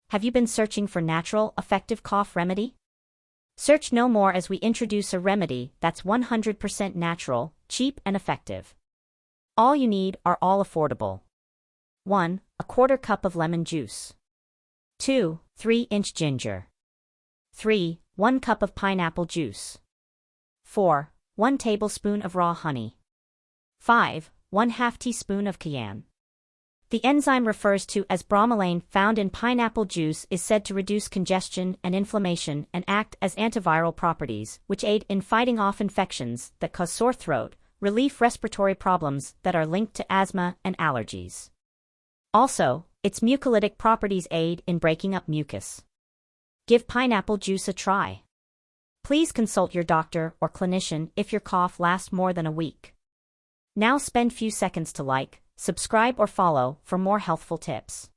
Have you been searching for natural, effective cough remedy? Search no more as we introduce a remedy that's 100% natural, cheap and effective. All you need are all affordable. 1. A quarter cup of lemon juice. 2. 3-inch ginger. 3. 1 cup of pineapple juice. 4. 1 tablespoon of raw honey. 5. 1/2 teaspoon of cayenne. The enzyme refers to as bromelain found in pineapple juice is said to reduce congestion and inflammation and act as antiviral properties, which aid in fighting off infections that cause sore throat, relieve respiratory problems that are linked to asthma and allergies. Also, its mucolytic properties aid in breaking up mucus. Give pineapple juice a try. Please consult your doctor or clinician if your cough lasts more than a week. Now spend few seconds to like, subscribe or follow for more healthful tips.